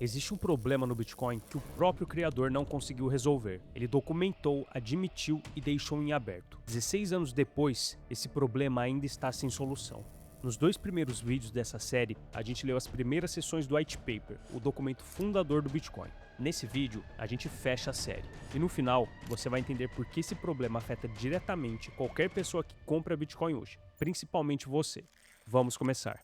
Existe um problema no Bitcoin que o próprio criador não conseguiu resolver. Ele documentou, admitiu e deixou em aberto. 16 anos depois, esse problema ainda está sem solução. Nos 2 primeiros vídeos dessa série, a gente leu as primeiras seções do White Paper, o documento fundador do Bitcoin. Nesse vídeo, a gente fecha a série. E no final, você vai entender por que esse problema afeta diretamente qualquer pessoa que compra Bitcoin hoje, principalmente você. Vamos começar.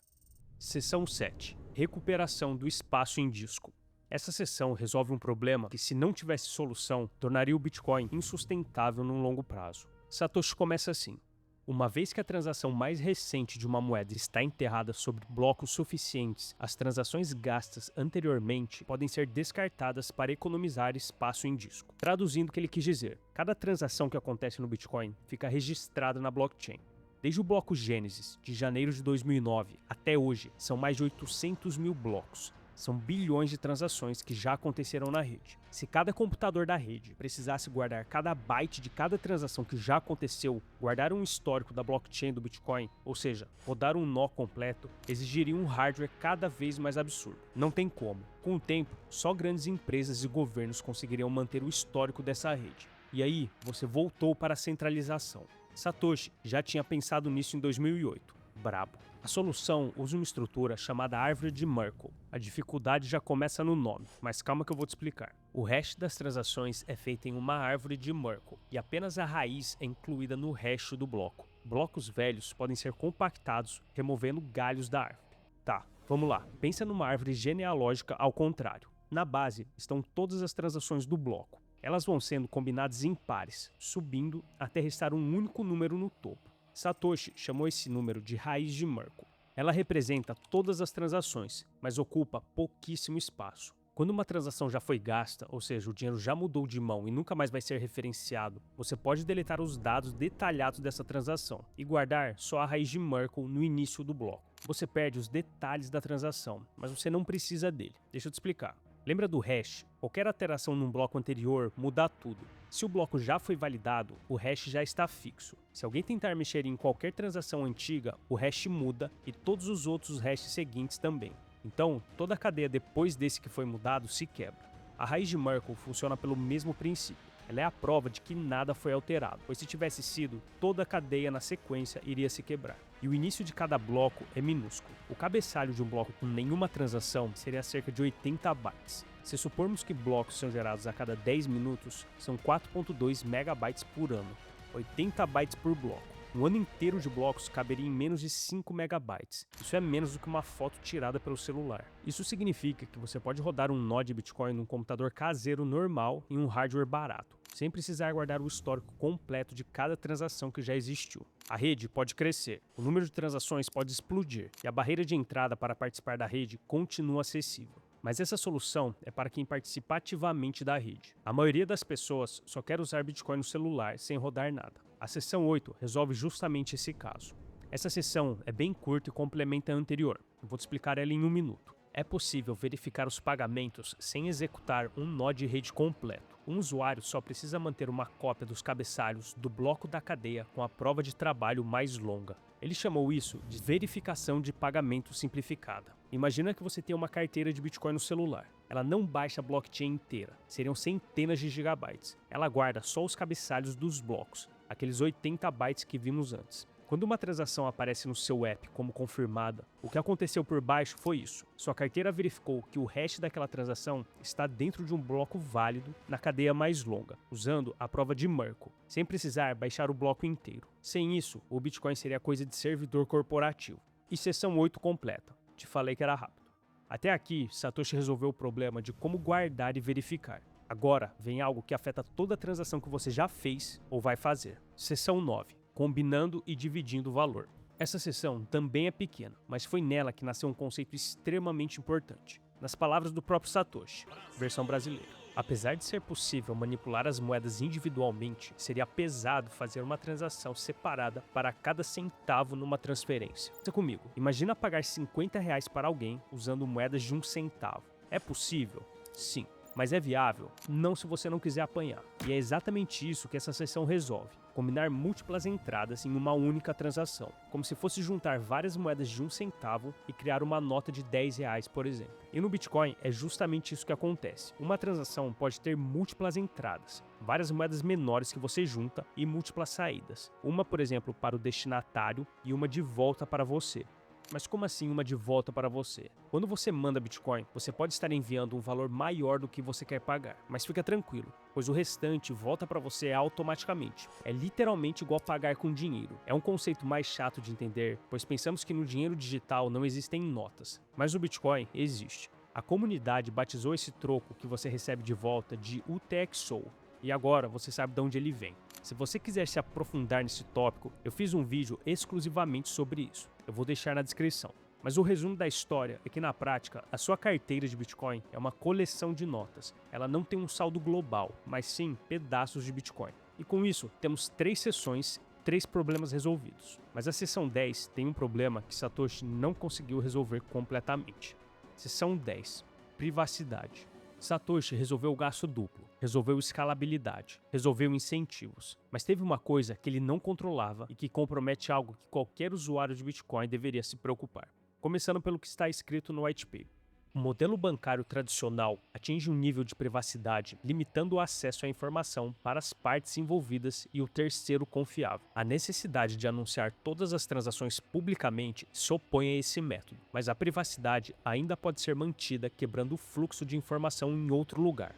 Seção 7. Recuperação do espaço em disco. Essa seção resolve um problema que, se não tivesse solução, tornaria o Bitcoin insustentável num longo prazo. Satoshi começa assim: uma vez que a transação mais recente de uma moeda está enterrada sobre blocos suficientes, as transações gastas anteriormente podem ser descartadas para economizar espaço em disco. Traduzindo o que ele quis dizer, cada transação que acontece no Bitcoin fica registrada na blockchain. Desde o bloco Gênesis, de janeiro de 2009, até hoje, são mais de 800 mil blocos. São bilhões de transações que já aconteceram na rede. Se cada computador da rede precisasse guardar cada byte de cada transação que já aconteceu, guardar um histórico da blockchain do Bitcoin, ou seja, rodar um nó completo, exigiria um hardware cada vez mais absurdo. Não tem como. Com o tempo, só grandes empresas e governos conseguiriam manter o histórico dessa rede. E aí, você voltou para a centralização. Satoshi já tinha pensado nisso em 2008. Brabo. A solução usa uma estrutura chamada árvore de Merkle. A dificuldade já começa no nome, mas calma que eu vou te explicar. O hash das transações é feito em uma árvore de Merkle, e apenas a raiz é incluída no hash do bloco. Blocos velhos podem ser compactados, removendo galhos da árvore. Tá, vamos lá. Pensa numa árvore genealógica ao contrário. Na base estão todas as transações do bloco. Elas vão sendo combinadas em pares, subindo até restar um único número no topo. Satoshi chamou esse número de raiz de Merkle. Ela representa todas as transações, mas ocupa pouquíssimo espaço. Quando uma transação já foi gasta, ou seja, o dinheiro já mudou de mão e nunca mais vai ser referenciado, você pode deletar os dados detalhados dessa transação e guardar só a raiz de Merkle no início do bloco. Você perde os detalhes da transação, mas você não precisa dele. Deixa eu te explicar. Lembra do hash? Qualquer alteração num bloco anterior muda tudo. Se o bloco já foi validado, o hash já está fixo. Se alguém tentar mexer em qualquer transação antiga, o hash muda e todos os outros hashes seguintes também. Então, toda a cadeia depois desse que foi mudado se quebra. A raiz de Merkle funciona pelo mesmo princípio. Ela é a prova de que nada foi alterado, pois se tivesse sido, toda a cadeia na sequência iria se quebrar. E o início de cada bloco é minúsculo. O cabeçalho de um bloco com nenhuma transação seria cerca de 80 bytes. Se supormos que blocos são gerados a cada 10 minutos, são 4.2 megabytes por ano, 80 bytes por bloco. Um ano inteiro de blocos caberia em menos de 5 megabytes. Isso é menos do que uma foto tirada pelo celular. Isso significa que você pode rodar um nó de Bitcoin num computador caseiro normal em um hardware barato, sem precisar guardar o histórico completo de cada transação que já existiu. A rede pode crescer, o número de transações pode explodir e a barreira de entrada para participar da rede continua acessível. Mas essa solução é para quem participa ativamente da rede. A maioria das pessoas só quer usar Bitcoin no celular sem rodar nada. A seção 8 resolve justamente esse caso. Essa seção é bem curta e complementa a anterior. Eu vou te explicar ela em um minuto. É possível verificar os pagamentos sem executar um nó de rede completo. Um usuário só precisa manter uma cópia dos cabeçalhos do bloco da cadeia com a prova de trabalho mais longa. Ele chamou isso de verificação de pagamento simplificada. Imagina que você tem uma carteira de Bitcoin no celular. Ela não baixa a blockchain inteira, seriam centenas de gigabytes. Ela guarda só os cabeçalhos dos blocos, aqueles 80 bytes que vimos antes. Quando uma transação aparece no seu app como confirmada, o que aconteceu por baixo foi isso. Sua carteira verificou que o hash daquela transação está dentro de um bloco válido na cadeia mais longa, usando a prova de Merkle, sem precisar baixar o bloco inteiro. Sem isso, o Bitcoin seria coisa de servidor corporativo. E seção 8 completa. Te falei que era rápido. Até aqui, Satoshi resolveu o problema de como guardar e verificar. Agora, vem algo que afeta toda a transação que você já fez ou vai fazer. Seção 9. Combinando e dividindo o valor. Essa seção também é pequena, mas foi nela que nasceu um conceito extremamente importante. Nas palavras do próprio Satoshi, versão brasileira. Apesar de ser possível manipular as moedas individualmente, seria pesado fazer uma transação separada para cada centavo numa transferência. Pensa comigo, imagina pagar R$ 50 para alguém usando moedas de 1 centavo. É possível? Sim. Mas é viável? Não se você não quiser apanhar. E é exatamente isso que essa seção resolve. Combinar múltiplas entradas em uma única transação, como se fosse juntar várias moedas de 1 centavo e criar uma nota de R$10, por exemplo. E no Bitcoin é justamente isso que acontece. Uma transação pode ter múltiplas entradas, várias moedas menores que você junta e múltiplas saídas. Uma, por exemplo, para o destinatário e uma de volta para você. Mas como assim uma de volta para você? Quando você manda Bitcoin, você pode estar enviando um valor maior do que você quer pagar, mas fica tranquilo, pois o restante volta para você automaticamente. É literalmente igual pagar com dinheiro. É um conceito mais chato de entender, pois pensamos que no dinheiro digital não existem notas, mas no Bitcoin existe. A comunidade batizou esse troco que você recebe de volta de UTXO, e agora você sabe de onde ele vem. Se você quiser se aprofundar nesse tópico, eu fiz um vídeo exclusivamente sobre isso. Eu vou deixar na descrição. Mas o resumo da história é que na prática, a sua carteira de Bitcoin é uma coleção de notas. Ela não tem um saldo global, mas sim pedaços de Bitcoin. E com isso, temos 3 sessões, 3 problemas resolvidos. Mas a sessão 10 tem um problema que Satoshi não conseguiu resolver completamente. Sessão 10. Privacidade. Satoshi resolveu o gasto duplo, resolveu escalabilidade, resolveu incentivos, mas teve uma coisa que ele não controlava e que compromete algo que qualquer usuário de Bitcoin deveria se preocupar. Começando pelo que está escrito no white paper. O modelo bancário tradicional atinge um nível de privacidade limitando o acesso à informação para as partes envolvidas e o terceiro confiável. A necessidade de anunciar todas as transações publicamente se opõe a esse método, mas a privacidade ainda pode ser mantida quebrando o fluxo de informação em outro lugar,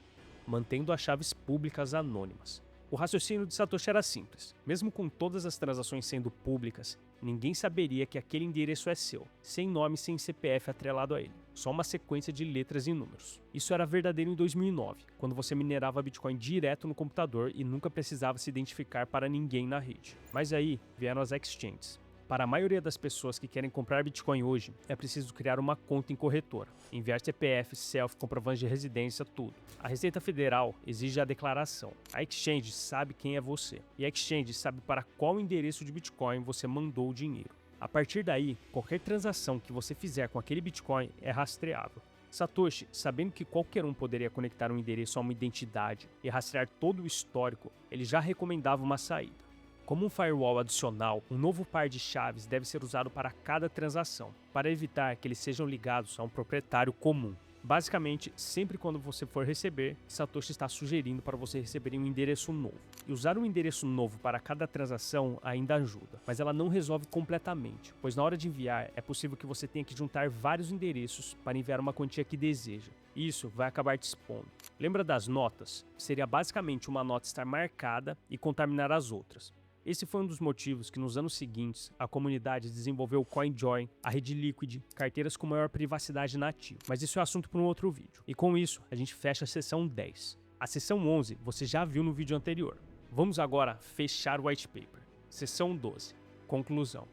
mantendo as chaves públicas anônimas. O raciocínio de Satoshi era simples. Mesmo com todas as transações sendo públicas, ninguém saberia que aquele endereço é seu, sem nome e sem CPF atrelado a ele. Só uma sequência de letras e números. Isso era verdadeiro em 2009, quando você minerava Bitcoin direto no computador e nunca precisava se identificar para ninguém na rede. Mas aí vieram as exchanges. Para a maioria das pessoas que querem comprar Bitcoin hoje, é preciso criar uma conta em corretora, enviar CPF, selfie, comprovante de residência, tudo. A Receita Federal exige a declaração. A exchange sabe quem é você. E a exchange sabe para qual endereço de Bitcoin você mandou o dinheiro. A partir daí, qualquer transação que você fizer com aquele Bitcoin é rastreável. Satoshi, sabendo que qualquer um poderia conectar um endereço a uma identidade e rastrear todo o histórico, ele já recomendava uma saída. Como um firewall adicional, um novo par de chaves deve ser usado para cada transação, para evitar que eles sejam ligados a um proprietário comum. Basicamente, sempre quando você for receber, Satoshi está sugerindo para você receber um endereço novo. E usar um endereço novo para cada transação ainda ajuda, mas ela não resolve completamente, pois na hora de enviar é possível que você tenha que juntar vários endereços para enviar uma quantia que deseja. E isso vai acabar te expondo. Lembra das notas? Seria basicamente uma nota estar marcada e contaminar as outras. Esse foi um dos motivos que nos anos seguintes a comunidade desenvolveu o CoinJoin, a rede Liquid, carteiras com maior privacidade nativa. Mas isso é assunto para um outro vídeo. E com isso, a gente fecha a sessão 10. A sessão 11 você já viu no vídeo anterior. Vamos agora fechar o white paper. Sessão 12. Conclusão.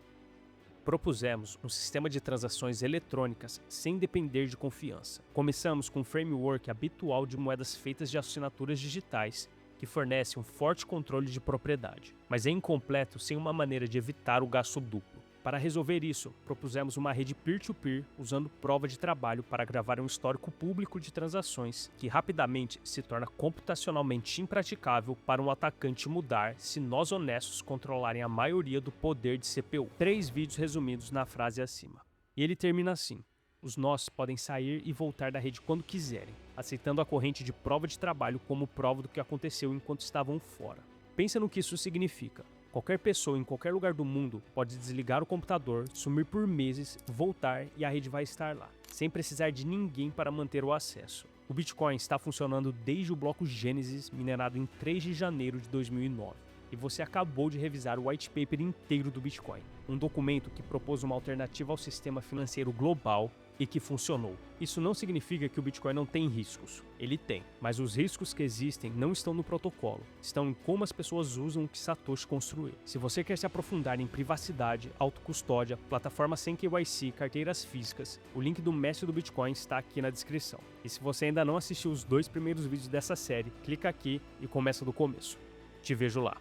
Propusemos um sistema de transações eletrônicas sem depender de confiança. Começamos com um framework habitual de moedas feitas de assinaturas digitais que fornece um forte controle de propriedade, mas é incompleto sem uma maneira de evitar o gasto duplo. Para resolver isso, propusemos uma rede peer-to-peer usando prova de trabalho para gravar um histórico público de transações que rapidamente se torna computacionalmente impraticável para um atacante mudar se nós honestos controlarem a maioria do poder de CPU. 3 vídeos resumidos na frase acima. E ele termina assim. Os nós podem sair e voltar da rede quando quiserem, aceitando a corrente de prova de trabalho como prova do que aconteceu enquanto estavam fora. Pensa no que isso significa. Qualquer pessoa em qualquer lugar do mundo pode desligar o computador, sumir por meses, voltar e a rede vai estar lá, sem precisar de ninguém para manter o acesso. O Bitcoin está funcionando desde o bloco Gênesis, minerado em 3 de janeiro de 2009. E você acabou de revisar o white paper inteiro do Bitcoin, um documento que propôs uma alternativa ao sistema financeiro global e que funcionou. Isso não significa que o Bitcoin não tem riscos. Ele tem, mas os riscos que existem não estão no protocolo, estão em como as pessoas usam o que Satoshi construiu. Se você quer se aprofundar em privacidade, autocustódia, plataforma sem KYC, carteiras físicas, o link do mestre do Bitcoin está aqui na descrição. E se você ainda não assistiu os 2 primeiros vídeos dessa série, clica aqui e começa do começo. Te vejo lá.